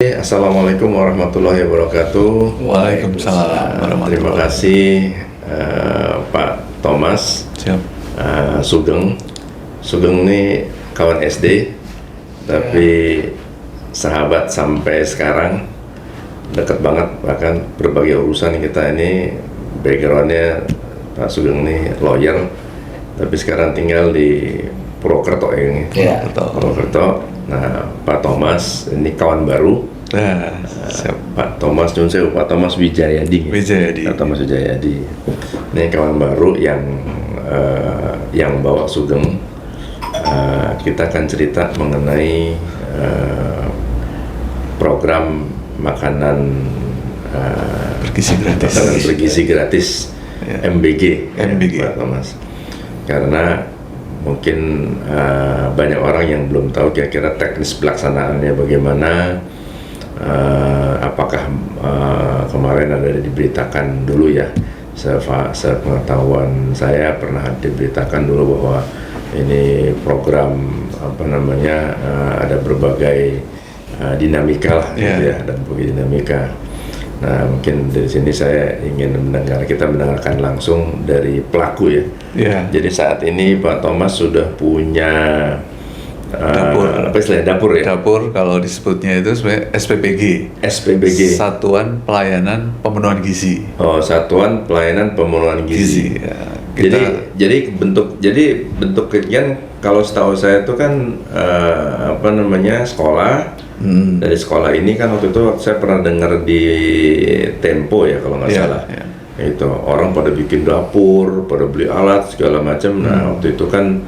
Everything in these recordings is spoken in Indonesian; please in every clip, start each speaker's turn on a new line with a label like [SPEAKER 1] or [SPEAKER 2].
[SPEAKER 1] Assalamualaikum warahmatullahi wabarakatuh.
[SPEAKER 2] Waalaikumsalam warahmatullahi
[SPEAKER 1] Terima kasih Pak Thomas.
[SPEAKER 2] Siap.
[SPEAKER 1] Sugeng ini kawan SD, tapi sahabat sampai sekarang, dekat banget. Bahkan berbagai urusan kita ini backgroundnya Pak Sugeng ini lawyer, tapi sekarang tinggal di Purwokerto ini. Purwokerto. Nah, Pak Thomas ini kawan baru. Pak Thomas Junsewu, Pak Thomas Wijayadi. Pak Thomas Wijayadi. Ini kawan baru yang bawa Sugeng. Kita akan cerita mengenai program makanan bergizi gratis
[SPEAKER 2] Ya.
[SPEAKER 1] MBG.
[SPEAKER 2] MBG.
[SPEAKER 1] Pak Thomas. Karena mungkin banyak orang yang belum tahu kira-kira teknis pelaksanaannya bagaimana. Apakah kemarin ada diberitakan dulu ya, sepengetahuan saya pernah diberitakan dulu bahwa ini program ada berbagai dinamika lah, gitu ya, dan berbagai dinamika. Nah, mungkin dari sini saya ingin kita mendengarkan langsung dari pelaku ya. Jadi saat ini Pak Thomas sudah punya dapur ya?
[SPEAKER 2] Dapur, kalau disebutnya itu sebenarnya
[SPEAKER 1] SPBG.
[SPEAKER 2] Satuan Pelayanan Pemenuhan Gizi.
[SPEAKER 1] Oh, Satuan Pelayanan Pemenuhan Gizi.
[SPEAKER 2] Ya,
[SPEAKER 1] jadi bentuk kegiatan kalau setahu saya itu kan sekolah. Dari sekolah ini kan waktu itu saya pernah dengar di Tempo ya kalau nggak salah. Itu orang pada bikin dapur, pada beli alat segala macam. Nah, waktu itu kan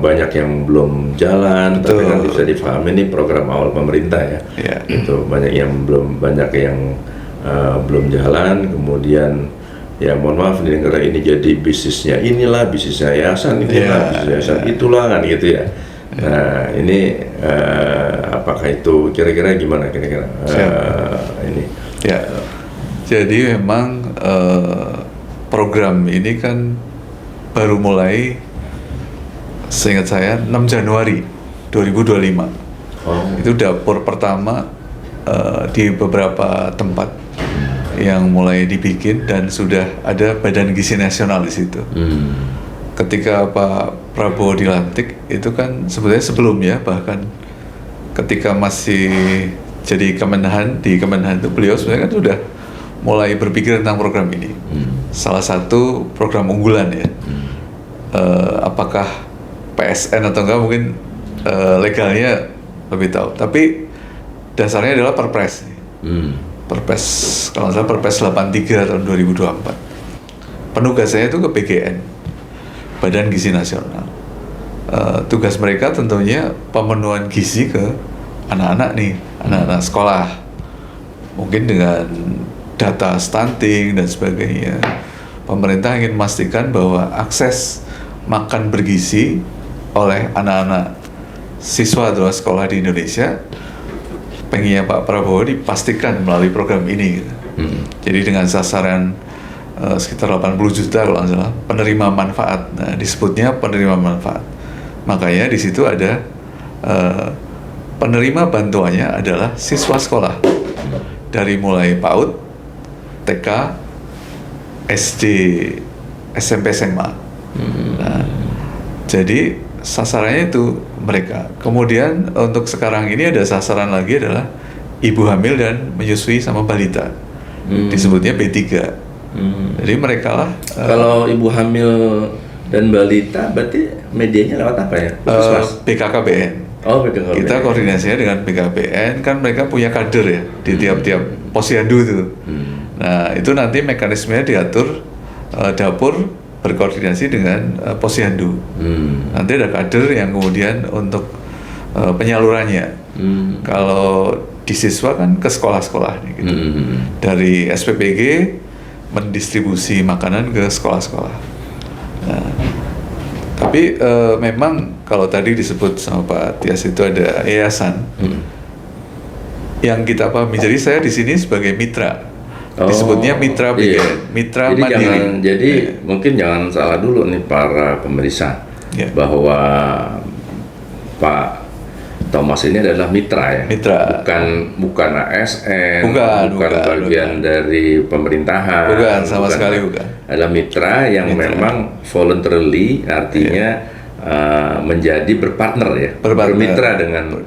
[SPEAKER 1] banyak yang belum jalan. Betul. Tapi kan bisa difahami ini program awal pemerintah ya. Itu banyak yang belum jalan. Kemudian ya mohon maaf nih, negara ini jadi bisnisnya inilah, bisnisnya yayasan inilah, bisnis yayasan itulah kan gitu ya. Nah, ini apakah itu kira-kira gimana kira-kira ini?
[SPEAKER 2] Ya, jadi memang program ini kan baru mulai, seingat saya 6 Januari 2025. Itu dapur pertama di beberapa tempat yang mulai dibikin dan sudah ada Badan Gizi Nasional di situ. Ketika Pak Prabowo dilantik itu kan sebenarnya sebelumnya, bahkan ketika masih jadi Kemenhan, di Kemenhan itu beliau sebenarnya kan sudah mulai berpikir tentang program ini. Salah satu program unggulan ya. Apakah PSN atau enggak mungkin legalnya lebih tahu. Tapi dasarnya adalah Perpres. Perpres, kalau nggak salah Perpres 83 tahun 2024. Penugasannya itu ke BGN, Badan Gizi Nasional. Tugas mereka tentunya pemenuhan gizi ke anak-anak nih, anak-anak sekolah. Mungkin dengan data stunting dan sebagainya. Pemerintah ingin memastikan bahwa akses makan bergizi oleh anak-anak siswa atau sekolah di Indonesia, pengennya Pak Prabowo dipastikan melalui program ini. Jadi dengan sasaran sekitar 80 juta kalau nggak salah penerima manfaat. Nah, disebutnya penerima manfaat. Makanya di situ ada penerima bantuannya adalah siswa sekolah dari mulai PAUD, TK, SD, SMP, SMA. Nah, jadi sasarannya itu mereka. Kemudian untuk sekarang ini ada sasaran lagi adalah ibu hamil dan menyusui sama balita. Disebutnya B3. Jadi mereka lah.
[SPEAKER 1] Kalau ibu hamil dan balita berarti medianya lewat apa ya?
[SPEAKER 2] BKKBN.
[SPEAKER 1] Oh, BKKBN.
[SPEAKER 2] Kita koordinasinya dengan BKKBN, kan mereka punya kader ya di tiap-tiap posyandu itu. Nah, itu nanti mekanismenya diatur dapur berkoordinasi dengan posyandu. Nanti ada kader yang kemudian untuk penyalurannya. Kalau di siswa kan ke sekolah-sekolah nih, gitu. Dari SPBG mendistribusi makanan ke sekolah-sekolah. Nah, tapi memang kalau tadi disebut sama Pak Tias itu ada yayasan yang kita pahami. Jadi saya di sini sebagai mitra. Disebutnya mitra BGN, mitra
[SPEAKER 1] jadi
[SPEAKER 2] mandiri.
[SPEAKER 1] Mungkin jangan salah dulu nih para pemirsa, bahwa Pak Thomas ini adalah mitra ya,
[SPEAKER 2] Mitra.
[SPEAKER 1] bukan ASN,
[SPEAKER 2] Bukan,
[SPEAKER 1] bagian dari pemerintahan,
[SPEAKER 2] Bukan, sama sekali bukan.
[SPEAKER 1] Adalah mitra yang memang voluntarily, artinya menjadi berpartner ya, bermitra dengan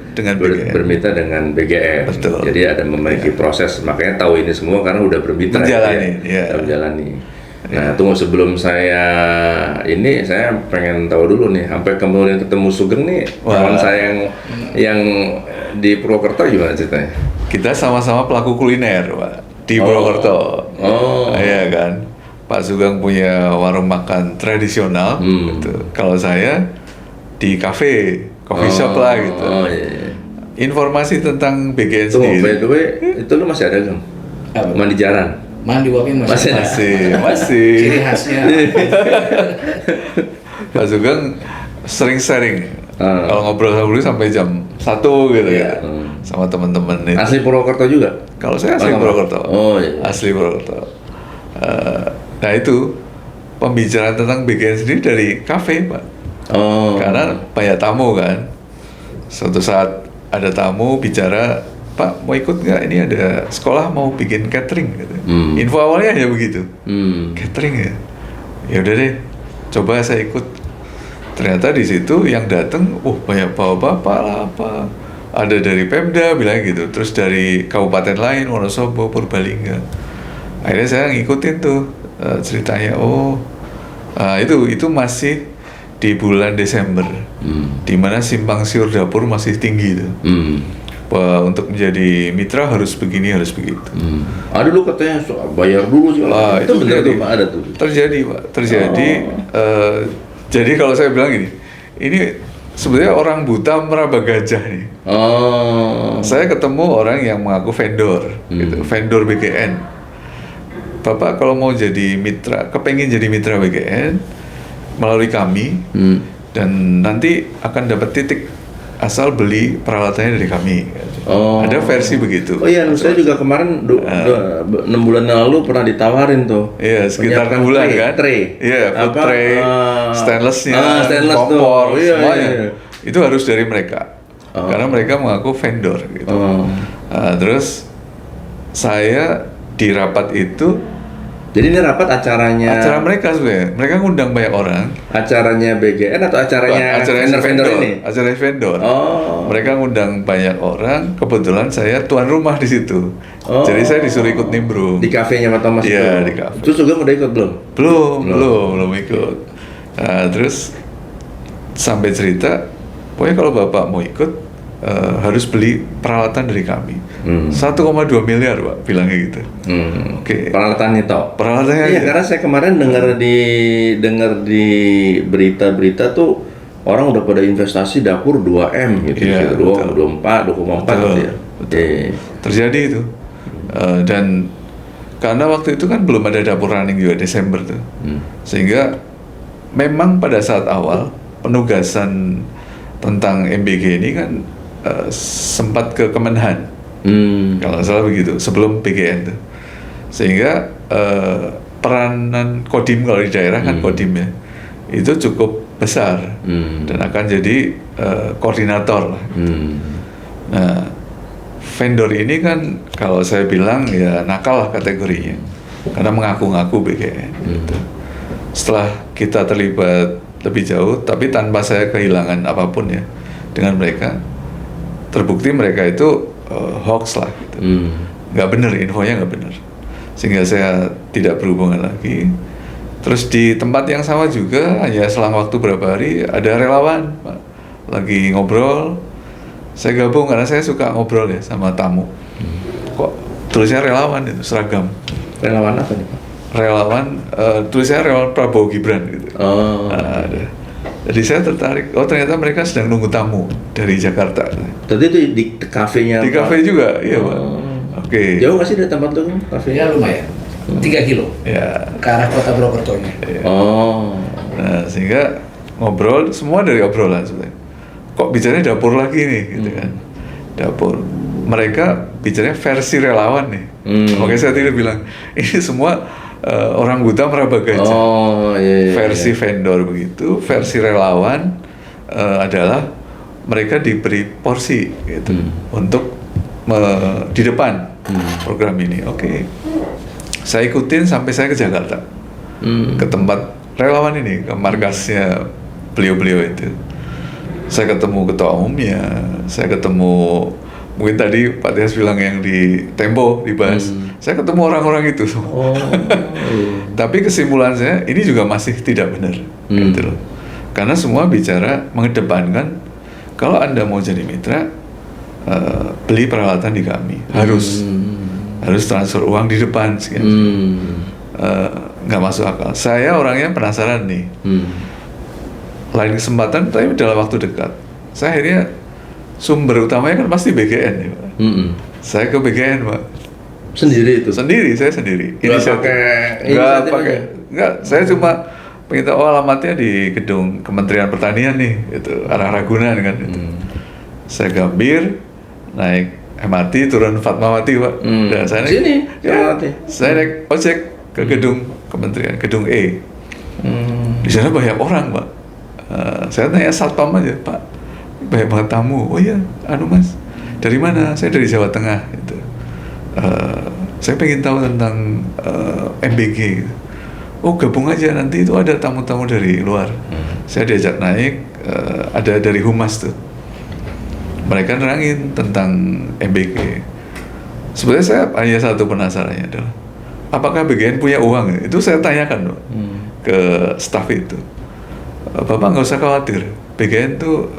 [SPEAKER 1] bermitra dengan BGN.
[SPEAKER 2] Betul.
[SPEAKER 1] Jadi ada memiliki proses, makanya tahu ini semua karena udah bermitra menjalani. Nah, tunggu sebelum saya pengen tahu dulu nih, sampai kemudian ketemu Sugeng nih, kawan saya yang di Purwokerto gimana ceritanya?
[SPEAKER 2] Kita sama-sama pelaku kuliner, Pak, di Purwokerto. Iya kan. Pak Sugeng punya warung makan tradisional, gitu. Kalau saya di coffee shop lah gitu.
[SPEAKER 1] Iya.
[SPEAKER 2] Informasi tentang BGN
[SPEAKER 1] Tuh,
[SPEAKER 2] sendiri.
[SPEAKER 1] by the way, itu lu masih ada kan? Mandi jarang.
[SPEAKER 3] Mandi Wapi masih. Ciri khasnya.
[SPEAKER 2] Pak Sugeng sering sharing. Kalau ngobrol sama sampai jam 1 gitu ya. Sama teman-teman itu.
[SPEAKER 1] Asli Purwokerto juga?
[SPEAKER 2] Kalau saya asli Purwokerto.
[SPEAKER 1] Iya.
[SPEAKER 2] Asli Purwokerto. Nah itu pembicaraan tentang BGN sendiri dari kafe, Pak. Karena banyak tamu kan. Suatu saat ada tamu bicara, Pak mau ikut nggak? Ini ada sekolah mau bikin catering gitu. Info awalnya hanya begitu. Catering ya. Ya udah deh, coba saya ikut. Ternyata di situ yang datang, banyak bapak-bapak lah apa. Ada dari Pemda bilang gitu, terus dari kabupaten lain, Wonosobo, Purbalingga. Akhirnya saya ngikutin tuh ceritanya. Itu masih di bulan Desember, di mana simpang siur dapur masih tinggi tuh. Untuk menjadi mitra harus begini, harus begitu.
[SPEAKER 1] Ada dulu katanya bayar dulu sih.
[SPEAKER 2] Itu
[SPEAKER 1] benar tuh Pak, ada tuh.
[SPEAKER 2] Terjadi Pak, terjadi. Jadi kalau saya bilang gini, ini sebenarnya orang buta meraba gajah nih. Saya ketemu orang yang mengaku vendor, gitu, vendor BGN. Bapak kalau mau jadi mitra, kepengen jadi mitra BGN melalui kami, dan nanti akan dapat titik asal beli peralatannya dari kami. Ada versi begitu.
[SPEAKER 1] Saya juga kemarin 6 bulan lalu pernah ditawarin tuh.
[SPEAKER 2] Iya, sekitar 6 bulan kan. Iya, food tray, stainlessnya, kompor, semuanya. Iya. Itu harus dari mereka. Karena mereka mengaku vendor gitu. Terus saya di rapat itu.
[SPEAKER 1] Jadi ini rapat acara
[SPEAKER 2] mereka sebenarnya. Mereka ngundang banyak orang.
[SPEAKER 1] Acaranya BGN atau acaranya vendor ini?
[SPEAKER 2] Acara vendor. Mereka ngundang banyak orang. Kebetulan saya tuan rumah di situ. Jadi saya disuruh ikut nimbrung.
[SPEAKER 1] Di kafenya Pak Thomas itu?
[SPEAKER 2] Iya, di kafe.
[SPEAKER 1] Terus juga udah ikut belum?
[SPEAKER 2] Belum ikut. Terus sampai cerita, pokoknya kalau Bapak mau ikut, harus beli peralatan dari kami. 1,2 miliar Pak, bilangnya gitu.
[SPEAKER 1] Oke. Peralatannya
[SPEAKER 2] Iya,
[SPEAKER 1] karena saya kemarin dengar di berita-berita tuh orang udah pada investasi dapur 2M gitu, 2,4 gitu ya.
[SPEAKER 2] Terjadi itu. Dan karena waktu itu kan belum ada dapur running juga Desember tuh. Sehingga memang pada saat awal penugasan tentang MBG ini kan sempat ke Kemenhan, kalau nggak salah begitu, sebelum BGN tuh. Sehingga peranan Kodim kalau di daerah kan Kodim ya, itu cukup besar dan akan jadi koordinator lah. Nah, vendor ini kan kalau saya bilang ya nakal lah kategorinya, karena mengaku-ngaku BGN. Gitu. Setelah kita terlibat lebih jauh, tapi tanpa saya kehilangan apapun ya dengan mereka, terbukti mereka itu hoax lah gitu. Nggak benar, infonya nggak benar, sehingga saya tidak berhubungan lagi. Terus di tempat yang sama juga, hanya selang waktu berapa hari ada relawan Pak, lagi ngobrol. Saya gabung karena saya suka ngobrol ya sama tamu. Kok tulisnya relawan itu, seragam.
[SPEAKER 1] Relawan apa nih Pak?
[SPEAKER 2] Relawan, tulisnya relawan Prabowo Gibran gitu. Ada. Jadi saya tertarik, ternyata mereka sedang nunggu tamu dari Jakarta.
[SPEAKER 1] Tadi itu di kafenya?
[SPEAKER 2] Di kafe juga, iya Pak. Oke.
[SPEAKER 1] Jauh nggak sih dari tempat itu kafenya?
[SPEAKER 3] Lumayan, 3 kilo.
[SPEAKER 2] Ya.
[SPEAKER 3] Ke arah kota Purwokerto-nya.
[SPEAKER 2] Ya. Nah, sehingga ngobrol, semua dari obrolan sebenarnya. Kok bicaranya dapur lagi nih, gitu kan? Dapur. Mereka bicaranya versi relawan nih. Makanya saya tidak bilang, ini semua orang buta meraba gajah.
[SPEAKER 1] Iya.
[SPEAKER 2] Versi vendor begitu, versi relawan adalah mereka diberi porsi gitu untuk di depan program ini. Oke. Saya ikutin sampai saya ke Jakarta. Ke tempat relawan ini, ke markasnya beliau-beliau itu. Saya ketemu ketua umumnya, saya ketemu mungkin tadi Pak Tias bilang yang di Tempo dibahas. Saya ketemu orang-orang itu semua. Tapi kesimpulan saya ini juga masih tidak benar, gitu loh. Karena semua bicara mengedepankan kalau Anda mau jadi mitra, beli peralatan di kami, harus transfer uang di depan, sekian. Nggak masuk akal. Saya orangnya penasaran nih. Lain kesempatan, tapi dalam waktu dekat, saya akhirnya sumber utamanya kan pasti BGN ya, Pak. Saya ke BGN, Pak.
[SPEAKER 3] Sendiri itu?
[SPEAKER 2] Saya sendiri.
[SPEAKER 3] Nggak pakai.
[SPEAKER 2] Nggak. Saya cuma pengen tahu alamatnya di gedung Kementerian Pertanian nih, itu arah Ragunan kan. Saya gambir, naik MRT turun Fatmawati, Pak. Dan saya naik,
[SPEAKER 3] sini,
[SPEAKER 2] saya naik ojek ke gedung Kementerian, gedung E. Di sana banyak orang, Pak. Saya tanya satpam aja, Pak. Banyak banget tamu. Oh iya, Mas. Dari mana? Saya dari Jawa Tengah. Gitu. Saya pengen tahu tentang MBG. Gitu. Oh, gabung aja, nanti itu ada tamu-tamu dari luar. Saya diajak naik, ada dari Humas tuh. Mereka nerangin tentang MBG. Sebenarnya saya hanya satu penasarannya adalah, apakah BGN punya uang? Itu saya tanyakan loh, ke staf itu. Bapak nggak usah khawatir, BGN tuh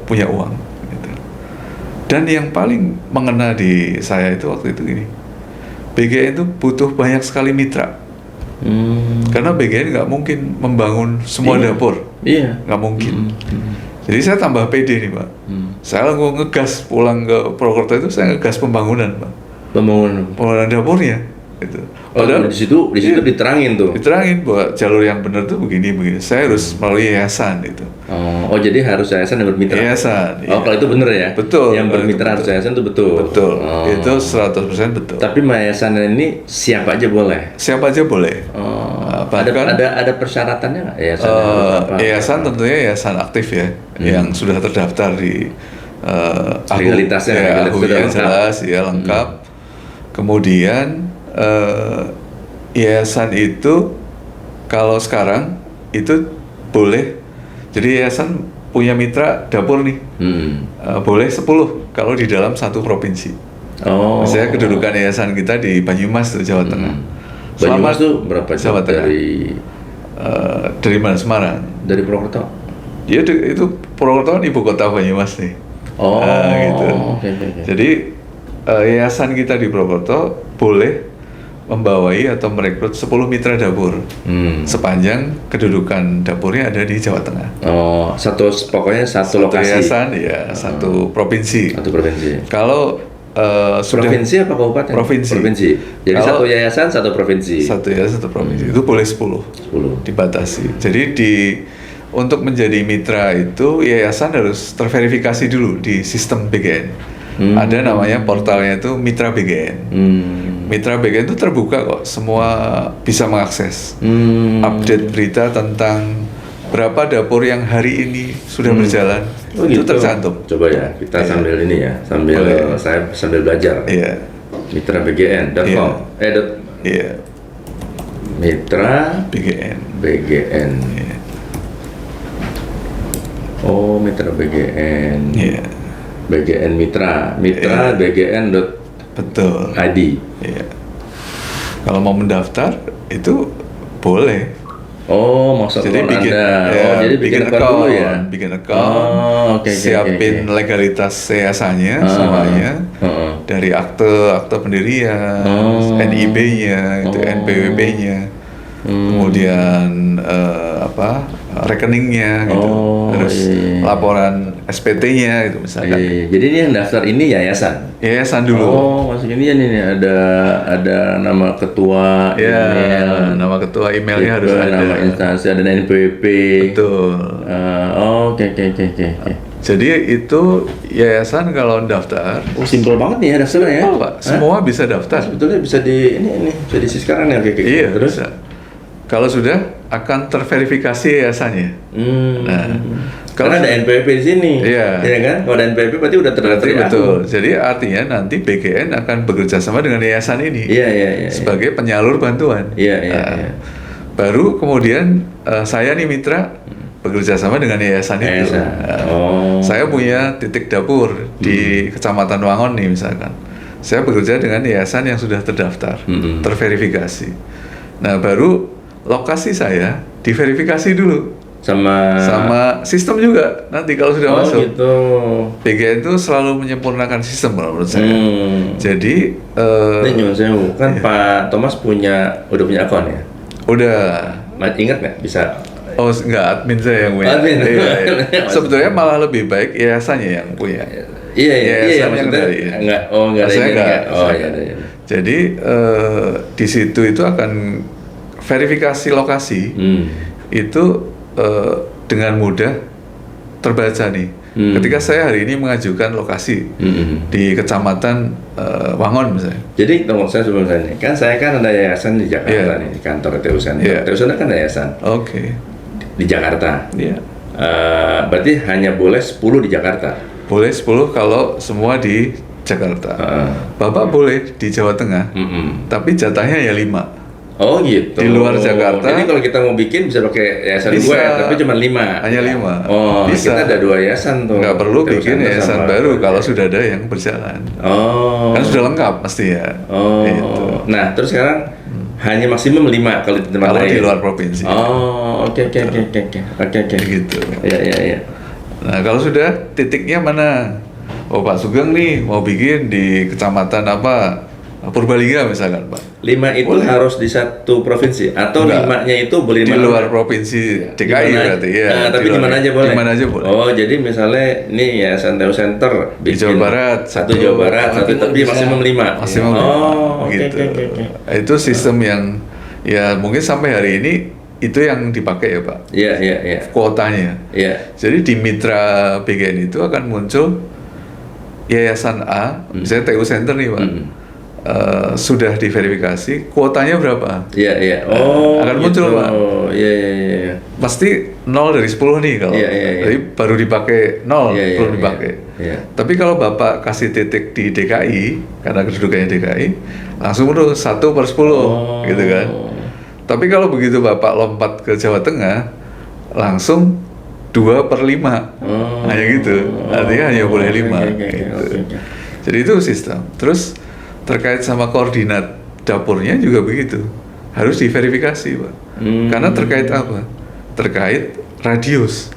[SPEAKER 2] punya uang. Gitu. Dan yang paling mengena di saya itu waktu itu gini, BGN itu butuh banyak sekali mitra. Karena BGN nggak mungkin membangun semua dapur, nggak mungkin. Jadi saya tambah pede nih, Pak. Saya langsung ngegas pulang ke Purwokerto itu, saya ngegas pembangunan, Pak. Pembangunan dapurnya, gitu.
[SPEAKER 3] Padahal di situ diterangin tuh.
[SPEAKER 2] Diterangin bahwa jalur yang benar tuh begini. Saya harus melalui yayasan itu.
[SPEAKER 3] Oh, jadi harus yayasan yang bermitra.
[SPEAKER 2] Yayasan.
[SPEAKER 3] Oh, kalau itu benar ya?
[SPEAKER 2] Betul.
[SPEAKER 3] Yang bermitra harus yayasan itu betul.
[SPEAKER 2] Betul. Itu 100% betul.
[SPEAKER 3] Tapi yayasan ini siapa aja boleh?
[SPEAKER 2] Siapa aja boleh.
[SPEAKER 3] Bahkan ada persyaratannya nggak yayasan?
[SPEAKER 2] Yayasan tentunya yayasan aktif ya, yang sudah terdaftar di
[SPEAKER 3] legalitasnya
[SPEAKER 2] sudah jelas ya, lengkap. Kemudian yayasan itu kalau sekarang itu boleh, jadi yayasan punya mitra dapur nih, boleh 10 kalau di dalam satu provinsi. Misalnya kedudukan yayasan kita di Banyumas tuh, Jawa Tengah.
[SPEAKER 3] Banyumas tuh berapa
[SPEAKER 2] Jawa Tengah? Dari mana? Semarang?
[SPEAKER 3] Dari Purwokerto?
[SPEAKER 2] Ya itu Purwokerto kan ibu kota Banyumas nih. Gitu. Jadi yayasan kita di Purwokerto boleh membawai atau merekrut 10 mitra dapur sepanjang kedudukan dapurnya ada di Jawa Tengah.
[SPEAKER 3] Pokoknya satu lokasi.
[SPEAKER 2] Yayasan ya, satu provinsi.
[SPEAKER 3] Satu provinsi.
[SPEAKER 2] Kalau
[SPEAKER 3] provinsi apa kabupaten?
[SPEAKER 2] Provinsi.
[SPEAKER 3] Jadi satu yayasan satu provinsi.
[SPEAKER 2] Satu yayasan satu provinsi. Itu boleh 10 dibatasi. Jadi untuk menjadi mitra itu yayasan harus terverifikasi dulu di sistem BGN. Ada namanya portalnya itu Mitra BGN. Mitra BGN itu terbuka kok, semua bisa mengakses. Update berita tentang berapa dapur yang hari ini sudah berjalan, itu tercantum.
[SPEAKER 3] Coba ya, kita sambil ini ya, saya sambil belajar. Mitra BGN.com. Mitra BGN. Oh, Mitra BGN. BGN Mitra BGN.
[SPEAKER 2] Betul.
[SPEAKER 3] ID.
[SPEAKER 2] Kalau mau mendaftar itu boleh.
[SPEAKER 3] Jadi bikin account dulu ya.
[SPEAKER 2] Bikin account. Siapin legalitas yayasannya semuanya. Dari akte pendirian, NIB-nya, itu NPWP-nya. Kemudian rekeningnya gitu, terus laporan SPT-nya gitu misalkan.
[SPEAKER 3] Jadi ini yang daftar ini yayasan
[SPEAKER 2] dulu.
[SPEAKER 3] Masuk ini ya, nih ada nama ketua,
[SPEAKER 2] nama ketua, emailnya harus ada,
[SPEAKER 3] nama instansi, ada NPWP.
[SPEAKER 2] Betul.
[SPEAKER 3] Oke.
[SPEAKER 2] Jadi itu yayasan kalau daftar.
[SPEAKER 3] Simpel banget nih ya daftarnya ya.
[SPEAKER 2] Pak. Semua bisa daftar.
[SPEAKER 3] Sebetulnya bisa bisa di sekarang ya
[SPEAKER 2] Iya,
[SPEAKER 3] terus.
[SPEAKER 2] bisa. Kalau sudah akan terverifikasi yayasannya. Nah,
[SPEAKER 3] karena ada NPWP di sini,
[SPEAKER 2] iya.
[SPEAKER 3] ya kan? Kalau ada NPWP berarti udah terdaftar.
[SPEAKER 2] Betul. Jadi artinya nanti BGN akan bekerja sama dengan yayasan ini, sebagai penyalur bantuan. Baru kemudian saya nih mitra bekerja sama dengan yayasan itu. Saya punya titik dapur di Kecamatan Wangon nih misalkan. Saya bekerja dengan yayasan yang sudah terdaftar, terverifikasi. Nah, baru lokasi saya diverifikasi dulu sama sistem juga. Nanti kalau sudah masuk,
[SPEAKER 3] gitu.
[SPEAKER 2] BGN itu selalu menyempurnakan sistem menurut saya. Jadi
[SPEAKER 3] ini nyuwun sewu, kan Pak Thomas udah punya akun ya?
[SPEAKER 2] Udah.
[SPEAKER 3] Ingat nggak bisa?
[SPEAKER 2] Oh enggak, admin saya yang punya.
[SPEAKER 3] Admin.
[SPEAKER 2] Iya. Sebetulnya malah lebih baik yayasannya yang punya.
[SPEAKER 3] Iya, maksudnya enggak ada.
[SPEAKER 2] Jadi di situ itu akan verifikasi lokasi itu dengan mudah terbaca nih. Ketika saya hari ini mengajukan lokasi di Kecamatan Wangon misalnya.
[SPEAKER 3] Jadi tunggu saya sebelum saya ini, kan saya kan ada yayasan di Jakarta nih, di kantor TU Center. TU Center kan ada yayasan. Di Jakarta. Berarti hanya boleh 10 di Jakarta.
[SPEAKER 2] Boleh 10 kalau semua di Jakarta. Bapak boleh di Jawa Tengah, tapi jatahnya ya 5.
[SPEAKER 3] Oh gitu.
[SPEAKER 2] Di luar Jakarta.
[SPEAKER 3] Jadi kalau kita mau bikin bisa pakai yayasan gue, tapi cuma 5.
[SPEAKER 2] Hanya 5.
[SPEAKER 3] Oh, bisa. Kita ada 2 yayasan tuh.
[SPEAKER 2] Nggak perlu bikin yayasan baru kalau sudah ada yang berjalan. Kan sudah lengkap pasti ya.
[SPEAKER 3] Gitu. Nah, terus sekarang hanya maksimum 5 kalau di tempat lain.
[SPEAKER 2] Di luar provinsi.
[SPEAKER 3] Oke.
[SPEAKER 2] Gitu.
[SPEAKER 3] Iya.
[SPEAKER 2] Nah, kalau sudah titiknya mana? Oh, Pak Sugeng nih mau bikin di kecamatan apa? Purbalingga misalkan, Pak.
[SPEAKER 3] 5 itu boleh. Harus di satu provinsi atau 5-nya itu boleh
[SPEAKER 2] di luar provinsi DKI berarti ya.
[SPEAKER 3] Tapi di mana aja boleh.
[SPEAKER 2] Di mana aja boleh.
[SPEAKER 3] Oh, jadi misalnya ini ya TU Center
[SPEAKER 2] di Jawa Barat,
[SPEAKER 3] satu Jawa Barat, satu tapi maksimum 5.
[SPEAKER 2] Maksimum. Gitu. Itu sistem yang ya mungkin sampai hari ini itu yang dipakai ya, Pak.
[SPEAKER 3] Iya.
[SPEAKER 2] Kuotanya.
[SPEAKER 3] Iya.
[SPEAKER 2] Jadi di mitra BGN itu akan muncul yayasan A, misalnya TU Center nih, Pak. Sudah diverifikasi, kuotanya berapa?
[SPEAKER 3] Iya.
[SPEAKER 2] Akan muncul, Pak.
[SPEAKER 3] Iya.
[SPEAKER 2] Pasti 0 dari 10 nih kalau. Jadi baru dipakai 0, belum dipakai. Tapi kalau Bapak kasih titik di DKI, karena kedudukannya DKI, langsung udah 1/10, gitu kan. Tapi kalau begitu Bapak lompat ke Jawa Tengah, langsung 2/5. Hanya gitu. Artinya hanya boleh 5. Gitu. Jadi itu sistem. Terus terkait sama koordinat dapurnya juga begitu, harus diverifikasi, Pak. Karena terkait apa? Terkait radius.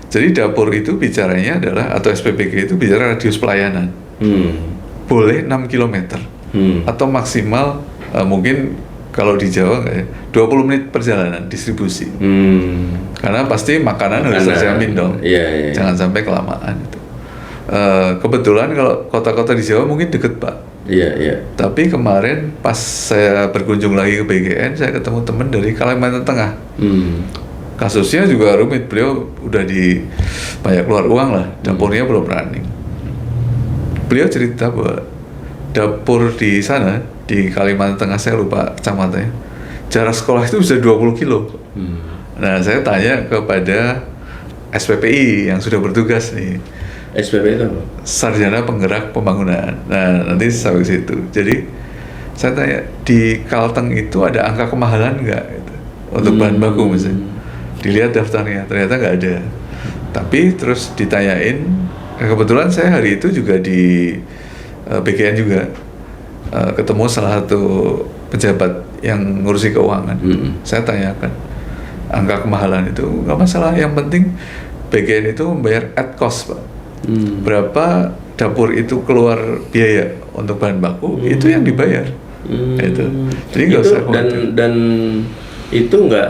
[SPEAKER 2] Jadi dapur itu bicaranya adalah, atau SPBG itu bicara radius pelayanan. Boleh 6 km atau maksimal mungkin kalau di Jawa 20 menit perjalanan distribusi. Karena pasti makanan harus terjamin dong. Jangan sampai kelamaan itu. Kebetulan kalau kota-kota di Jawa mungkin deket, Pak.
[SPEAKER 3] Iya.
[SPEAKER 2] Tapi kemarin pas saya berkunjung lagi ke BGN, saya ketemu teman dari Kalimantan Tengah. Kasusnya juga rumit, beliau udah banyak keluar uang lah, dapurnya belum running. Beliau cerita bahwa dapur di sana, di Kalimantan Tengah, saya lupa kecamatannya, jarak sekolah itu bisa 20 kilo. Nah, saya tanya kepada SPPI yang sudah bertugas nih.
[SPEAKER 3] SPP itu apa?
[SPEAKER 2] Sarjana Penggerak Pembangunan. Nah, nanti sampai ke situ. Jadi saya tanya, di Kalteng itu ada angka kemahalan nggak gitu, untuk bahan baku misalnya? Dilihat daftarnya, ternyata nggak ada. Tapi terus ditanyain, kebetulan saya hari itu juga di BGN juga ketemu salah satu pejabat yang ngurusi keuangan. Saya tanyakan, angka kemahalan itu nggak masalah, yang penting BGN itu membayar at cost, Pak. Berapa dapur itu keluar biaya untuk bahan baku, itu yang dibayar. Itu. Jadi nggak usah khawatir.
[SPEAKER 3] Dan itu nggak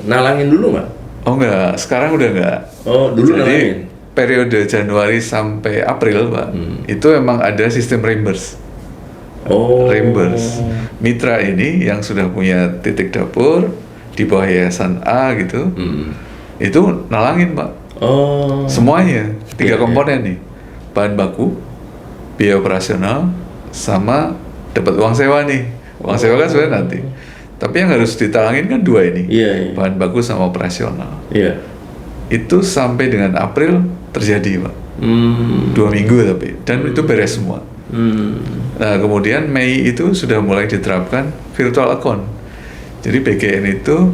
[SPEAKER 3] nalangin dulu nggak?
[SPEAKER 2] Oh nggak, sekarang udah nggak.
[SPEAKER 3] Oh dulu
[SPEAKER 2] jadi,
[SPEAKER 3] nalangin.
[SPEAKER 2] Periode Januari sampai April, Pak, itu emang ada sistem reimburse. Reimburse. Mitra ini yang sudah punya titik dapur di bawah yayasan A gitu, itu nalangin, Pak. Semuanya 3 komponen nih, bahan baku, biaya operasional, sama dapat uang sewa nih. Uang sewa kan sebenarnya nanti. Tapi yang harus ditalangin kan dua ini, bahan baku sama operasional. Itu sampai dengan April terjadi, Pak. 2 minggu tapi, dan itu beres semua. Nah kemudian Mei itu sudah mulai diterapkan virtual account. Jadi BGN itu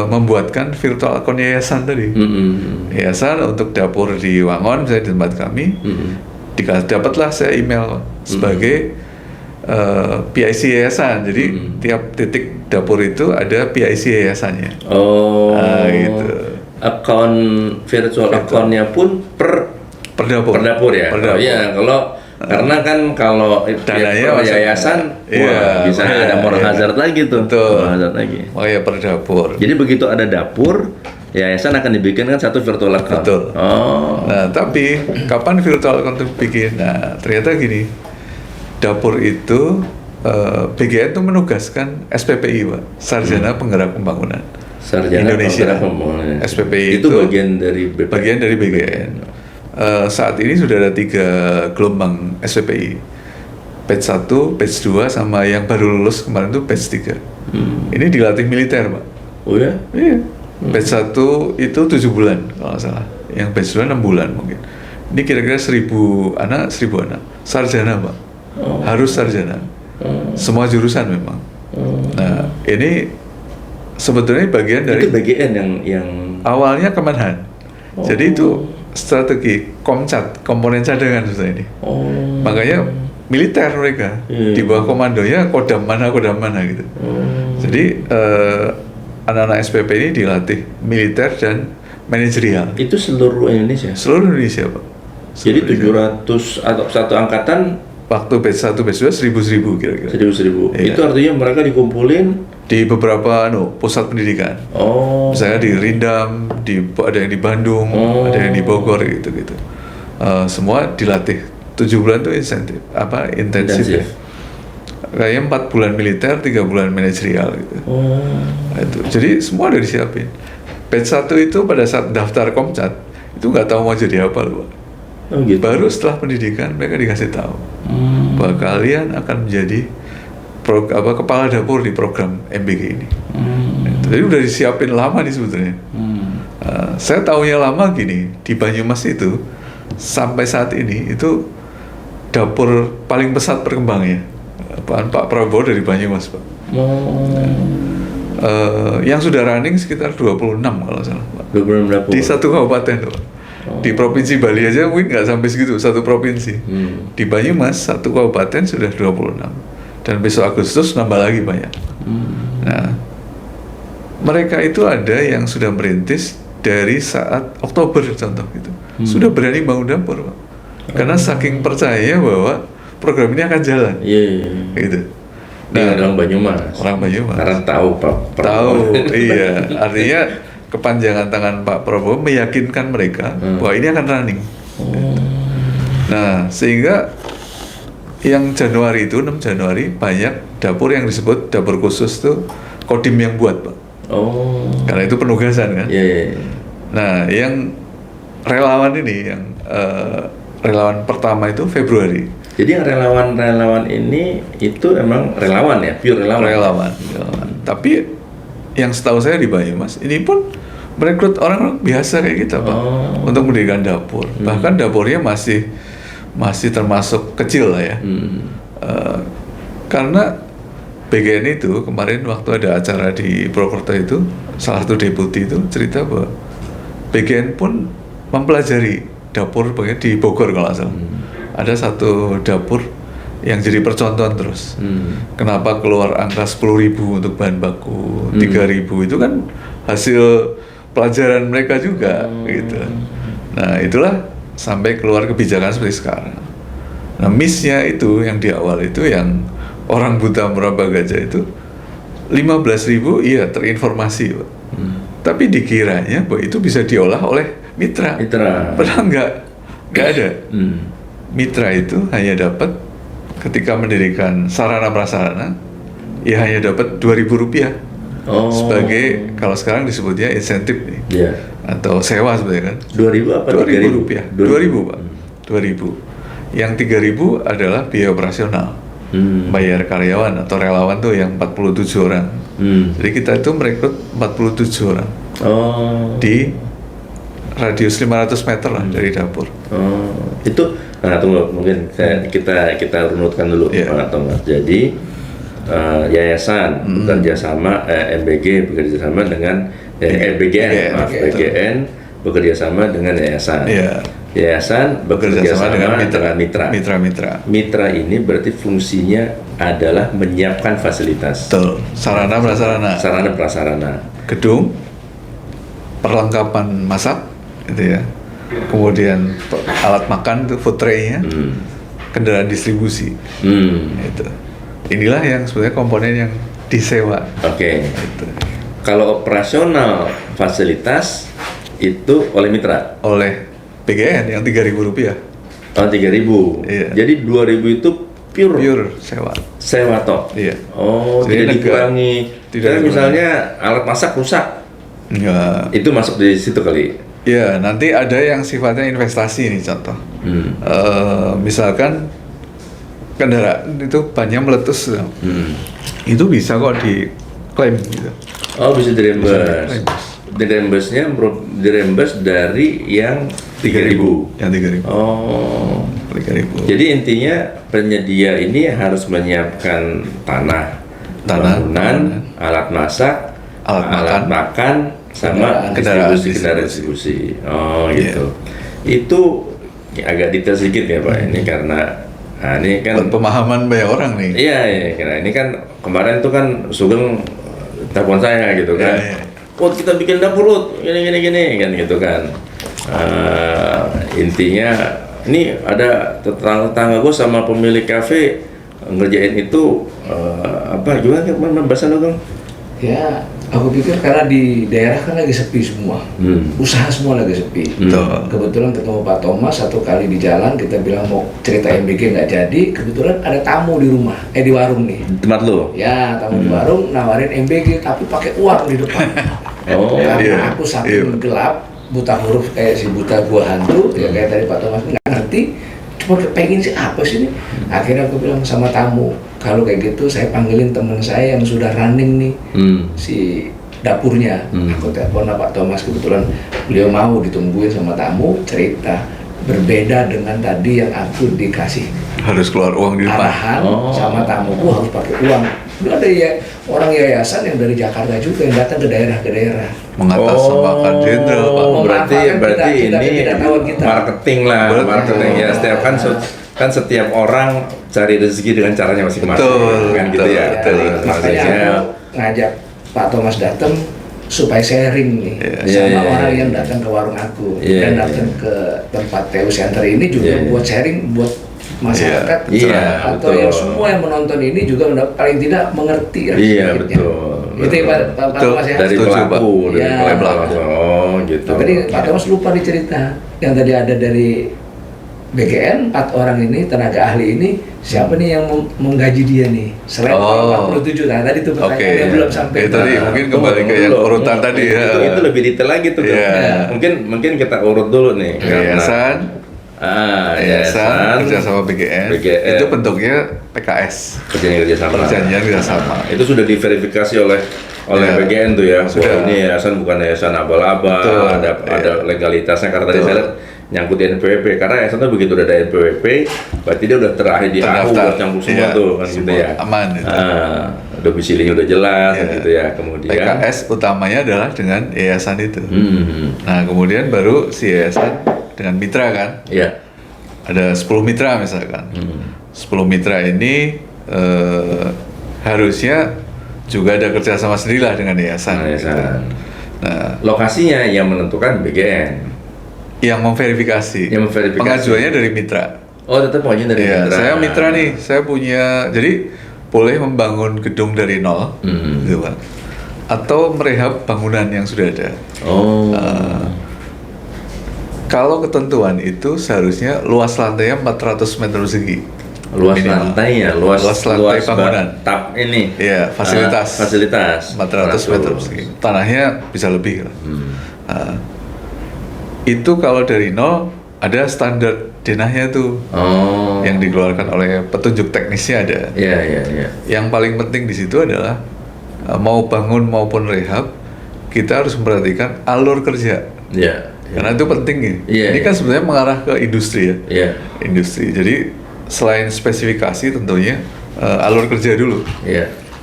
[SPEAKER 2] membuatkan virtual account yayasan tadi. Yayasan untuk dapur di Wangon, misalnya di tempat kami, dapatlah saya email sebagai PIC yayasan. Jadi tiap titik dapur itu ada PIC yayasannya.
[SPEAKER 3] Nah, gitu. Akun virtual account-nya pun per dapur ya. Iya, karena kan kalau dananya yayasan, bisa ada moral hazard lagi tuh.
[SPEAKER 2] Moral hazard lagi. Ya per dapur.
[SPEAKER 3] Jadi begitu ada dapur, yayasan akan dibikinkan satu virtual account.
[SPEAKER 2] Betul. Nah, tapi kapan virtual account itu bikin? Nah, ternyata gini, dapur itu BGN itu menugaskan SPPI, Pak, Sarjana Penggerak Pembangunan Indonesia. SPPI itu
[SPEAKER 3] bagian dari
[SPEAKER 2] BGN. Saat ini sudah ada 3 gelombang SPPI, batch 1, batch 2, sama yang baru lulus kemarin itu batch 3. Ini dilatih militer, Pak.
[SPEAKER 3] Oh ya?
[SPEAKER 2] Iya. Batch 1 itu 7 bulan kalau nggak salah, yang batch 2 6 bulan mungkin. Ini kira-kira 1000 anak, sarjana, Pak. Harus sarjana. Semua jurusan memang. Nah, ini sebetulnya bagian dari
[SPEAKER 3] itu BGN yang
[SPEAKER 2] awalnya Kemenhan. Jadi itu strategi Komcat, komponen cadangan susah ini. Makanya militer mereka di bawah komandonya kodam mana gitu. Jadi anak-anak SPP ini dilatih militer dan manajerial.
[SPEAKER 3] Itu seluruh Indonesia?
[SPEAKER 2] Seluruh Indonesia, Pak.
[SPEAKER 3] Jadi 700 atau satu angkatan
[SPEAKER 2] waktu batch 1, batch 2 1000 kira-kira.
[SPEAKER 3] 1000.
[SPEAKER 2] Iya.
[SPEAKER 3] Itu artinya mereka dikumpulin
[SPEAKER 2] di beberapa pusat pendidikan. Misalnya di Rindam, ada yang di Bandung, ada yang di Bogor gitu. Semua dilatih 7 bulan itu intensif ya. Kayaknya 4 bulan militer, 3 bulan manajerial gitu. Itu. Jadi semua udah disiapin. Batch 1 itu pada saat daftar Komcat itu nggak tahu mau jadi apa loh, Pak.
[SPEAKER 3] Gitu.
[SPEAKER 2] Baru setelah pendidikan mereka dikasih tahu bahwa kalian akan menjadi kepala dapur di program MBG ini. Jadi udah disiapin lama nih sebetulnya. Saya tahunya lama gini, di Banyumas itu sampai saat ini itu dapur paling pesat perkembangannya Pak Prabowo dari Banyumas, Pak. Yang sudah running sekitar 26 kalau salah, Pak.
[SPEAKER 3] 26 dapur.
[SPEAKER 2] Di satu kabupaten, Pak. Di Provinsi Bali aja mungkin nggak sampai segitu, satu provinsi. Di Banyumas, satu kabupaten sudah 26. Dan besok Agustus nambah lagi banyak. Nah, mereka itu ada yang sudah merintis dari saat Oktober contoh gitu. Sudah berani bangun dapur, Pak. Karena saking percaya bahwa program ini akan jalan. Gitu.
[SPEAKER 3] Nah, orang Banyumas. Karena tahu Pak Prabowo.
[SPEAKER 2] Tahu, iya. Artinya kepanjangan tangan Pak Prabowo meyakinkan mereka bahwa ini akan running. Nah, sehingga yang Januari itu 6 Januari banyak dapur yang disebut dapur khusus tuh Kodim yang buat, Pak. Karena itu penugasan kan. Nah, yang relawan ini yang relawan pertama itu Februari.
[SPEAKER 3] Jadi yang relawan ini itu emang relawan ya, pure relawan.
[SPEAKER 2] Tapi yang setahu saya di Banyumas ini pun merekrut orang biasa kayak kita, Pak, untuk mendirikan dapur. Bahkan dapurnya masih termasuk kecil lah ya. Karena BGN itu kemarin waktu ada acara di Purwokerto itu, salah satu deputi itu cerita bahwa BGN pun mempelajari dapur di Bogor kalau nggak salah. Ada satu dapur yang jadi percontohan terus. Kenapa keluar angka 10.000 untuk bahan baku, 3.000 itu kan hasil pelajaran mereka juga gitu. Nah, itulah sampai keluar kebijakan seperti sekarang. Nah, miss-nya itu yang di awal itu yang orang buta meraba gajah itu 15.000 iya terinformasi, Pak. Tapi dikiranya bahwa itu bisa diolah oleh mitra. Padahal nggak ada. Mitra itu hanya dapat ketika mendirikan sarana prasarana, ya hanya dapat Rp2.000 sebagai kalau sekarang disebutnya insentif nih, atau sewa sebenarnya kan.
[SPEAKER 3] 2.000 apa?
[SPEAKER 2] Rp2.000, 2.000 Pak, 2.000. Yang 3.000 adalah biaya operasional. bayar karyawan atau relawan tuh yang 47 orang. Jadi kita itu merekrut 47 orang di radius 500 meter lah dari dapur.
[SPEAKER 3] Itu, nah tunggu, mungkin kita runutkan dulu Pak Thomas. Jadi yayasan bekerja sama, MBG bekerja sama dengan BGN bekerja sama dengan yayasan. Yayasan bekerja sama dengan mitra. Mitra ini berarti fungsinya adalah menyiapkan fasilitas.
[SPEAKER 2] Betul. Sarana
[SPEAKER 3] prasarana.
[SPEAKER 2] Gedung, perlengkapan masak, gitu ya. Kemudian alat makan itu food tray-nya, kendaraan distribusi. Gitu. Inilah yang sebenarnya komponen yang disewa.
[SPEAKER 3] Oke. Gitu. Kalau operasional fasilitas itu oleh mitra?
[SPEAKER 2] Oleh BGN yang Rp3.000.
[SPEAKER 3] Oh, 3.000. Iya. Jadi 2.000 itu pure
[SPEAKER 2] sewa.
[SPEAKER 3] Sewa toh.
[SPEAKER 2] Iya.
[SPEAKER 3] Oh, tidak dikurangi. Tidak misalnya alat masak rusak.
[SPEAKER 2] Enggak.
[SPEAKER 3] Itu masuk di situ kali.
[SPEAKER 2] Iya, nanti ada yang sifatnya investasi nih contoh. Misalkan kendaraan itu bannya meletus, itu bisa kok diklaim gitu.
[SPEAKER 3] Oh, bisa direimburse. Direimburse dari yang 3.000.
[SPEAKER 2] Yang 3.000.
[SPEAKER 3] Oh,
[SPEAKER 2] 3.000.
[SPEAKER 3] Jadi intinya penyedia ini harus menyiapkan tanah, bangunan, alat masak, alat makan, sama kendaraan distribusi. Oh, gitu. Itu agak detail sedikit ya Pak. Ini karena ini kan
[SPEAKER 2] pemahaman banyak orang nih.
[SPEAKER 3] Iya, karena ini kan kemarin tuh kan Sugeng telepon saya gitu kan. Kita bikin dapur gini kan gitu kan. Intinya ini ada tetangga gue sama pemilik kafe ngerjain itu gimana bahasa lo Kang?
[SPEAKER 4] Ya, aku pikir karena di daerah kan lagi sepi semua, usaha semua lagi sepi. Kebetulan ketemu Pak Thomas satu kali di jalan, kita bilang mau cerita MBG nggak jadi, kebetulan ada tamu di rumah, di warung nih.
[SPEAKER 3] Tempat lo?
[SPEAKER 4] Ya, tamu di warung nawarin MBG tapi pakai uang di depan. Karena aku saking gelap, buta huruf kayak si buta gua hantu, ya kayak tadi Pak Thomas nggak ngerti. Cuma pengen sih apa sih ini? Akhirnya aku bilang sama tamu, kalau kayak gitu saya panggilin teman saya yang sudah running nih, si dapurnya. Aku telepon Pak Thomas, kebetulan beliau mau ditungguin sama tamu, cerita berbeda dengan tadi yang aku dikasih
[SPEAKER 2] harus keluar uang di depan.
[SPEAKER 4] Arahan sama tamuku harus pakai uang. Dulu ada orang yayasan yang dari Jakarta juga yang datang ke daerah
[SPEAKER 2] mengatasnamakan jenderal Pak.
[SPEAKER 3] Berarti ini marketing lah, marketing ya. Setiap orang cari rezeki dengan caranya masing-masing, kan gitu ya.
[SPEAKER 4] Makanya aku ngajak Pak Thomas datang supaya sharing nih sama orang yang datang ke warung aku dan datang ke tempat TU Center ini juga buat sharing buat masyarakat atau yang semua yang menonton ini juga paling tidak mengerti ya.
[SPEAKER 3] Iya betul.
[SPEAKER 4] Itu ya Pak Thomas ya.
[SPEAKER 3] Dari pelaku, dari pelaku. Oh gitu.
[SPEAKER 4] Tapi Pak Thomas lupa dicerita yang tadi ada dari BGN 4 orang ini tenaga ahli ini siapa nih yang menggaji dia nih selain 47 tadi itu pertanyaan yang belum sampai.
[SPEAKER 2] Tadi mungkin kembali ke yang urutan tadi ya.
[SPEAKER 3] Itu lebih detail lagi tuh. Mungkin kita urut dulu nih.
[SPEAKER 2] Yayasan kerja sama BGN itu bentuknya PKS, perjanjian kerjasama.
[SPEAKER 3] Itu sudah diverifikasi oleh BGN tuh ya. Ini yayasan bukan yayasan abal-abal, ada legalitasnya karena tadi saya lihat nyangkut di NPWP, karena yayasan tuh begitu udah ada NPWP berarti dia udah terakhir di AU buat nyambung semua tuh kan gitu ya.
[SPEAKER 2] Aman itu.
[SPEAKER 3] Domisilinya udah jelas gitu ya. Kemudian
[SPEAKER 2] PKS utamanya adalah dengan yayasan itu. Nah, kemudian baru si yayasan dengan mitra kan.
[SPEAKER 3] Iya.
[SPEAKER 2] Ada 10 mitra misalkan. 10 mitra ini harusnya juga ada kerjasama sendirilah dengan yayasan. Gitu. Nah,
[SPEAKER 3] lokasinya yang menentukan BGN.
[SPEAKER 2] Yang memverifikasi. Pengajuannya dari mitra.
[SPEAKER 3] Oh, tetap pengajuan dari mitra.
[SPEAKER 2] Saya mitra nih, saya punya, jadi boleh membangun gedung dari nol, gitu Pak. Atau merehab bangunan yang sudah ada. Kalau ketentuan itu seharusnya luas lantainya 400 meter persegi.
[SPEAKER 3] Luas lantainya, luas
[SPEAKER 2] lantai bangunan.
[SPEAKER 3] Ini.
[SPEAKER 2] Iya, fasilitas. 400 meter persegi. Tanahnya bisa lebih lah. Itu kalau dari nol ada standar denahnya tuh. Yang dikeluarkan oleh petunjuk teknisnya ada. Yang paling penting di situ adalah mau bangun maupun rehab, kita harus memperhatikan alur kerja. Karena itu penting ya. Ini kan sebenarnya mengarah ke industri ya. Industri. Jadi selain spesifikasi tentunya alur kerja dulu.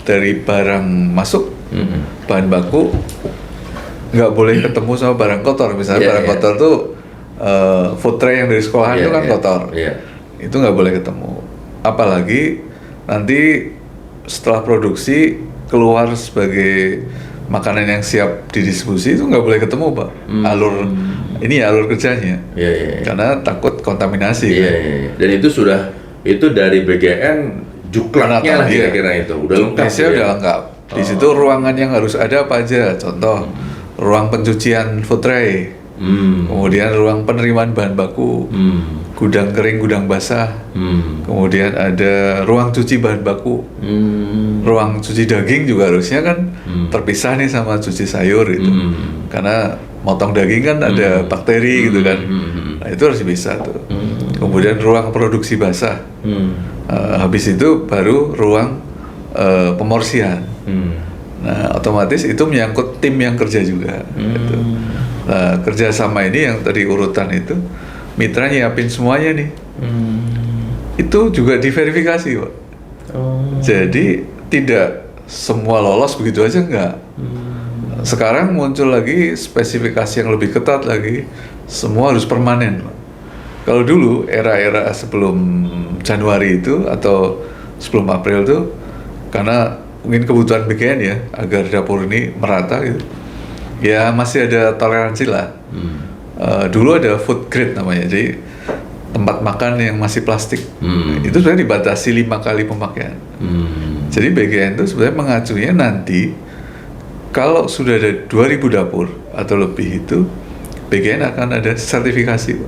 [SPEAKER 2] Dari barang masuk, bahan baku nggak boleh ketemu sama barang kotor. Misalnya barang kotor tuh food tray yang dari sekolahan itu kan kotor. Itu nggak boleh ketemu. Apalagi nanti setelah produksi keluar sebagai makanan yang siap didistribusi itu nggak boleh ketemu, Pak. Alur kerjanya. Karena takut kontaminasi.
[SPEAKER 3] Dan itu dari BGN juklaknya lah kira-kira itu udah lengkap.
[SPEAKER 2] Udah lengkap. Di situ ruangan yang harus ada apa aja? Contoh, ruang pencucian food tray. Kemudian ruang penerimaan bahan baku. Gudang kering, gudang basah. Kemudian ada ruang cuci bahan baku. Ruang cuci daging juga harusnya kan terpisah nih sama cuci sayur gitu. Karena motong daging kan ada bakteri gitu kan. Nah, itu harus bisa tuh. Kemudian ruang produksi basah. Habis itu baru ruang pemorsian. Nah, otomatis itu menyangkut tim yang kerja juga. Gitu. Nah, kerjasama ini yang tadi urutan itu, mitra nyiapin semuanya nih. Itu juga diverifikasi, Pak. Jadi tidak semua lolos begitu aja enggak. Sekarang muncul lagi spesifikasi yang lebih ketat lagi, semua harus permanen, Pak. Kalau dulu era-era sebelum Januari itu atau sebelum April itu, karena mungkin kebutuhan BGN ya agar dapur ini merata gitu, ya masih ada toleransi lah. Dulu ada food grade namanya, jadi tempat makan yang masih plastik itu sebenarnya dibatasi 5 kali pemakaian. Jadi BGN itu sebenarnya mengacunya nanti kalau sudah ada 2000 dapur atau lebih itu, BGN akan ada sertifikasi.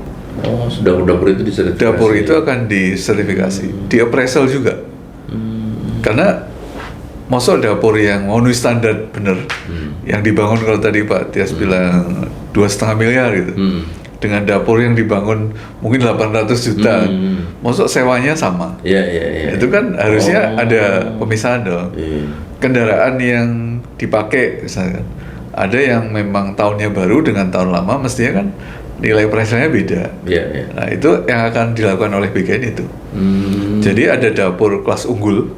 [SPEAKER 3] Dapur itu disertifikasi.
[SPEAKER 2] Dapur itu akan disertifikasi, di appraisal juga. Karena masuk dapur yang memenuhi standar bener, yang dibangun kalau tadi Pak Tias bilang 2,5 miliar gitu, dengan dapur yang dibangun mungkin 800 juta, masuk sewanya sama. Itu kan harusnya ada pemisahan dong. Kendaraan yang dipakai misalkan, ada yang memang tahunnya baru dengan tahun lama, mestinya kan nilai price-nya beda. Nah, itu yang akan dilakukan oleh BGN itu. Jadi ada dapur kelas unggul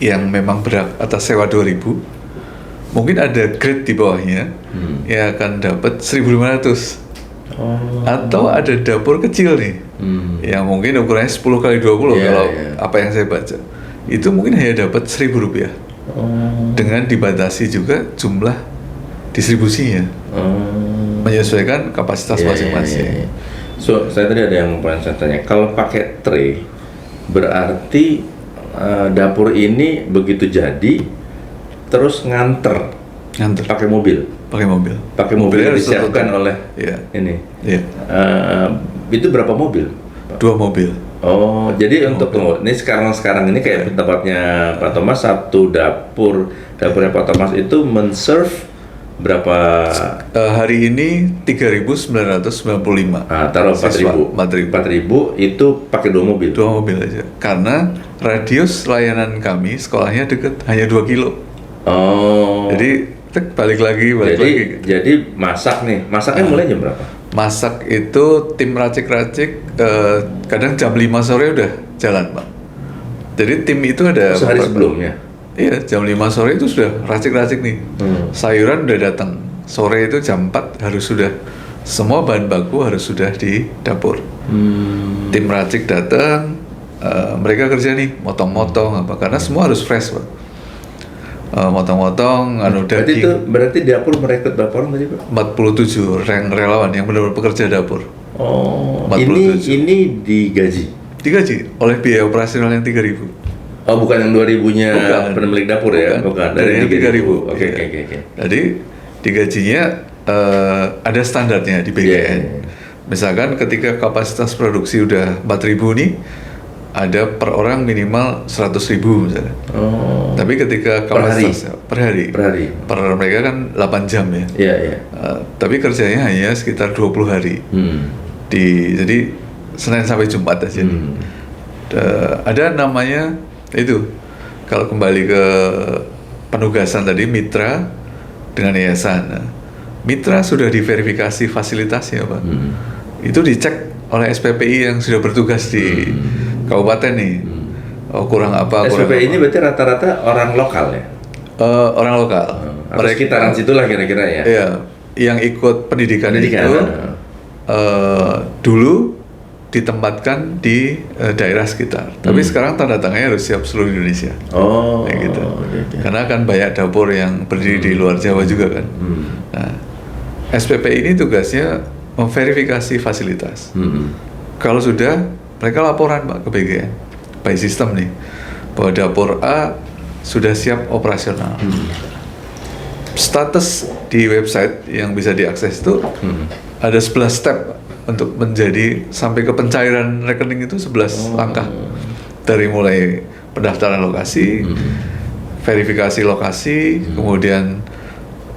[SPEAKER 2] yang memang berat atas sewa 2.000. Mungkin ada grade di bawahnya yang akan dapat 1.500. Atau ada dapur kecil nih yang mungkin ukurannya 10 kali 20 kalau apa yang saya baca. Itu mungkin hanya dapat Rp1.000. Dengan dibatasi juga jumlah distribusinya. Menyesuaikan kapasitas masing-masing.
[SPEAKER 3] So, saya tadi ada yang mau saya tanya, kalau pakai tray berarti dapur ini begitu jadi terus nganter pakai mobil yang disiapkan oleh ini. Itu berapa mobil?
[SPEAKER 2] 2 mobil.
[SPEAKER 3] Jadi untuk ini sekarang ini kayak tempatnya Pak Thomas, satu dapurnya Pak Thomas itu men-serve berapa?
[SPEAKER 2] Hari ini 3.995.
[SPEAKER 3] Taruh 4.000 itu pakai 2 mobil.
[SPEAKER 2] 2 mobil aja. Karena radius layanan kami sekolahnya dekat, hanya 2 kilo. Jadi balik lagi.
[SPEAKER 3] Jadi masaknya mulai jam berapa?
[SPEAKER 2] Masak itu tim racik-racik kadang jam 5 sore udah jalan, Pak. Jadi tim itu ada
[SPEAKER 3] sehari sebelumnya.
[SPEAKER 2] Iya, jam 5 sore itu sudah racik-racik nih. Sayuran udah datang. Sore itu jam 4 harus sudah, semua bahan baku harus sudah di dapur. Tim racik datang, mereka kerja nih, motong-motong apa, karena semua harus fresh, Pak. Motong-motong, daging.
[SPEAKER 3] Berarti dapur merekrut berapa orang tadi, Pak?
[SPEAKER 2] 47 relawan yang benar-benar pekerja dapur.
[SPEAKER 3] Ini digaji
[SPEAKER 2] oleh biaya operasional yang 3.000.
[SPEAKER 3] Bukan yang 2.000-nya pemilik dapur ya? Bukan,
[SPEAKER 2] dari yang 3.000.
[SPEAKER 3] Oke.
[SPEAKER 2] Jadi digajinya ada standarnya di BGN. Misalkan ketika kapasitas produksi udah 4.000 nih, ada per orang minimal 100.000 misalnya. Tapi ketika kapasitas per hari. Per mereka kan 8 jam ya. Tapi kerjanya hanya sekitar 20 hari. Jadi Senin sampai Jumat aja nih. Ada namanya itu, kalau kembali ke penugasan tadi, mitra dengan yayasan. Nah, mitra sudah diverifikasi fasilitasnya Pak. Itu dicek oleh SPPI yang sudah bertugas di kabupaten nih. Oh, kurang apa?
[SPEAKER 3] SPPI ini berarti rata-rata orang lokal ya?
[SPEAKER 2] Orang lokal.
[SPEAKER 3] Atau sekitaran situlah kira-kira ya?
[SPEAKER 2] Iya, yang ikut pendidikan. Itu dulu ditempatkan di daerah sekitar. Tapi sekarang tanda tangannya harus siap seluruh Indonesia.
[SPEAKER 1] Oh,
[SPEAKER 2] kayak gitu. Karena kan banyak dapur yang berdiri di luar Jawa juga kan. Nah, SPPI ini tugasnya memverifikasi fasilitas. Kalau sudah, mereka laporan Pak ke BGN by sistem nih, bahwa dapur A sudah siap operasional. Status di website yang bisa diakses itu ada 11 step Pak, untuk menjadi sampai ke pencairan rekening itu 11 langkah. Dari mulai pendaftaran lokasi, verifikasi lokasi, kemudian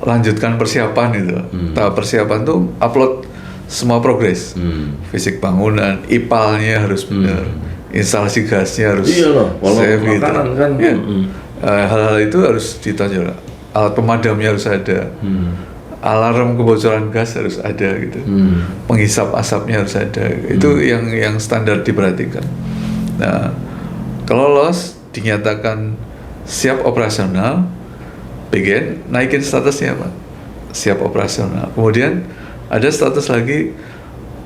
[SPEAKER 2] lanjutkan persiapan itu. Tahap persiapan tuh upload semua progres, fisik bangunan, IPAL-nya harus benar, instalasi gasnya harus safe gitu.
[SPEAKER 3] Kan.
[SPEAKER 2] Hal-hal itu harus ditonjol. Alat pemadamnya harus ada, alarm kebocoran gas harus ada gitu, penghisap asapnya harus ada. Itu yang standar diperhatikan. Nah, kalau lolos dinyatakan siap operasional, BGN naikin statusnya Pak, siap operasional. Kemudian ada status lagi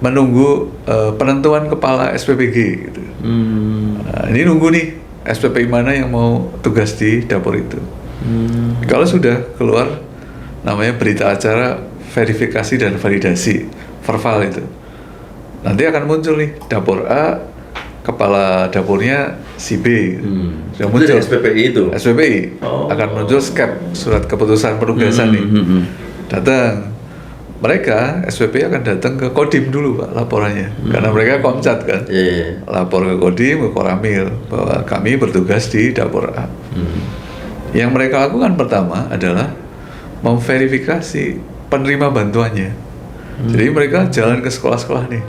[SPEAKER 2] menunggu penentuan kepala SPPG gitu. Nah, ini nunggu nih SPPI mana yang mau tugas di dapur itu. Kalau sudah keluar namanya berita acara verifikasi dan validasi verbal itu, nanti akan muncul nih dapur A, kepala dapurnya si B. Sudah muncul
[SPEAKER 3] SPPI itu.
[SPEAKER 2] SPPI akan muncul skep, surat keputusan penugasan nih. Datang. Mereka SPPI akan datang ke Kodim dulu Pak laporannya, karena mereka Komcat kan. Lapor ke Kodim, ke Koramil bahwa kami bertugas di dapur A. Yang mereka lakukan pertama adalah memverifikasi penerima bantuannya. Jadi mereka jalan ke sekolah-sekolah nih.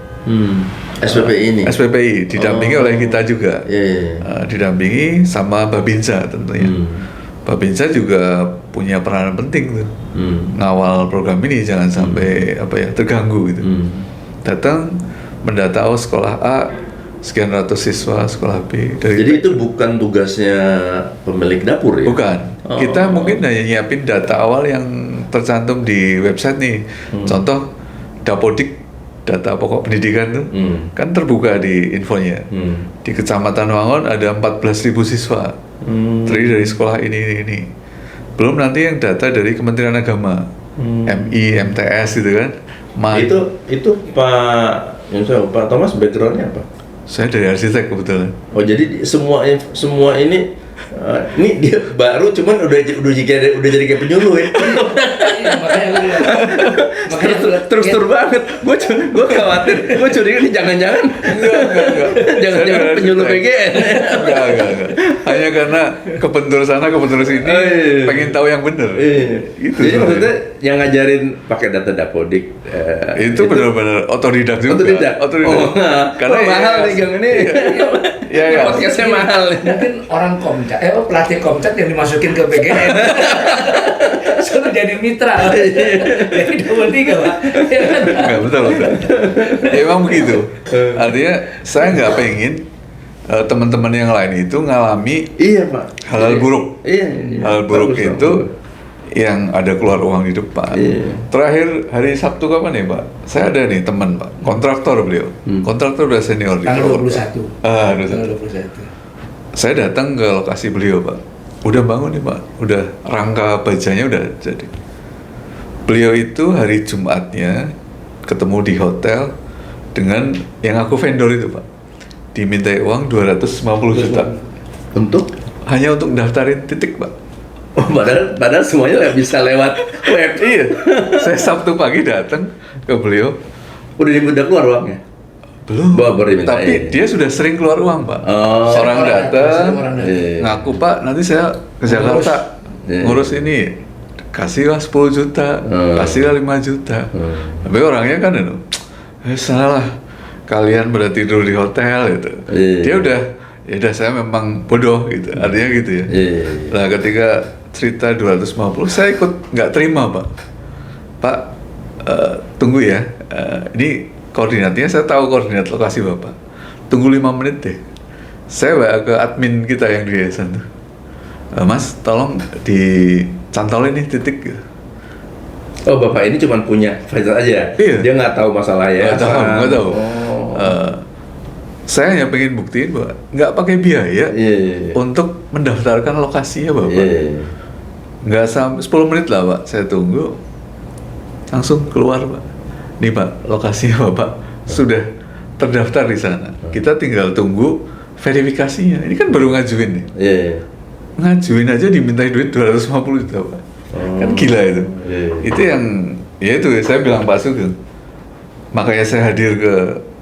[SPEAKER 3] SPPI ini.
[SPEAKER 2] SPPI didampingi oleh kita juga. Didampingi sama Babinsa tentunya. Babinsa juga punya peranan penting tuh. Ngawal program ini jangan sampai terganggu gitu. Datang mendata sekolah A sekian ratus siswa, sekolah B.
[SPEAKER 3] Jadi itu bukan tugasnya pemilik dapur ya?
[SPEAKER 2] Bukan. Kita mungkin hanya nyiapin data awal yang tercantum di website nih. Contoh Dapodik, data pokok pendidikan tuh kan terbuka di infonya. Di Kecamatan Wangon ada 14.000 siswa. Terdiri dari sekolah ini. Belum nanti yang data dari Kementerian Agama, MI, MTS gitu kan.
[SPEAKER 3] Itu Pak Thomas backgroundnya apa?
[SPEAKER 2] Saya dari arsitek kebetulan.
[SPEAKER 3] Oh jadi semua ini dia baru cuman udah jadi kayak penyuluh ya. Makanya terus banget. Gue khawatir, gue curiga nih jangan-jangan jangan-jangan penyuluh PGN.
[SPEAKER 2] Enggak. Hanya karena kebentur sana kebentur sini, pengen tahu yang benar.
[SPEAKER 3] Gitu. Jadi maksudnya yang ngajarin pakai data Dapodik
[SPEAKER 2] itu benar-benar otodidak juga. Otodidak.
[SPEAKER 3] Karena mahal nih gang ini.
[SPEAKER 2] Ya.
[SPEAKER 3] Podcastnya mahal.
[SPEAKER 4] Mungkin orang Komcat, pelatih Komcat yang dimasukin ke BGN. Sudah jadi mitra. Jadi dapat 3 Pak.
[SPEAKER 2] Enggak, betul. Emang begitu. Artinya saya nggak pengen teman-teman yang lain itu ngalami
[SPEAKER 3] Pak.
[SPEAKER 2] hal-hal buruk. Hal buruk itu yang ada keluar uang di depan. Terakhir hari Sabtu kapan ya Pak? Saya ada nih teman Pak, kontraktor beliau. Kontraktor udah senior di
[SPEAKER 4] tanggal 21.
[SPEAKER 2] 21. Saya datang ke lokasi beliau Pak. Udah bangun nih Pak, udah rangka bajanya udah jadi. Beliau itu hari Jumatnya ketemu di hotel dengan yang aku vendor itu Pak. Dimintai uang 250 juta. Hanya untuk daftarin titik Pak.
[SPEAKER 3] Oh, padahal semuanya nggak bisa lewat web.
[SPEAKER 2] Iya. Saya Sabtu pagi datang ke beliau.
[SPEAKER 3] Udah keluar uangnya?
[SPEAKER 2] Belum.
[SPEAKER 3] Tapi
[SPEAKER 2] dia sudah sering keluar uang Pak. Orang datang, ngaku Pak, nanti saya ke Jakarta ngurus ini, kasihlah 10 juta, kasihlah 5 juta. Tapi orangnya kan salah. kalian berarti tidur di hotel gitu. Dia udah, ya udah saya memang bodoh gitu, artinya gitu ya. Nah ketika cerita 250, saya ikut nggak terima Pak, tunggu ya, ini koordinatnya saya tahu koordinat lokasi Bapak, tunggu 5 menit deh, saya WA ke admin kita yang di yayasan tuh, Mas tolong dicantolin nih titik gitu.
[SPEAKER 3] Oh Bapak ini cuma punya Faisal aja, dia nggak tahu masalah ya?
[SPEAKER 2] Nggak tahu. Saya hanya pengen buktiin bahwa nggak pakai biaya untuk mendaftarkan lokasinya Bapak. Nggak sampai 10 menit lah Pak, saya tunggu, langsung keluar Pak. Nih Pak, lokasinya Bapak sudah terdaftar di sana. Kita tinggal tunggu verifikasinya. Ini kan baru ngajuin nih. Ngajuin aja dimintai duit 250 juta Pak. Kan gila itu. Itu yang, ya itu saya bilang Pak Sugeng. Makanya saya hadir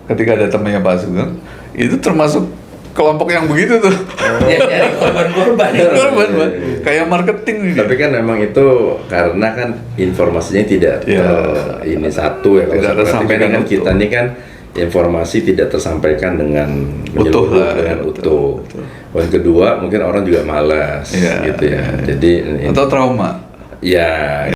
[SPEAKER 2] ketika ada temannya Pak Sugeng, itu termasuk kelompok yang begitu tuh.
[SPEAKER 4] Jadi korban-korban.
[SPEAKER 2] Korban, Pak. Kayak marketing nih.
[SPEAKER 3] Tapi kan memang itu karena kan informasinya tidak ini satu ya. Kalau sampai dengan kita ini kan informasi tidak tersampaikan dengan menyeluruh, dengan utuh. Poin kedua mungkin orang juga malas gitu ya. Jadi
[SPEAKER 2] atau trauma.
[SPEAKER 3] Ya.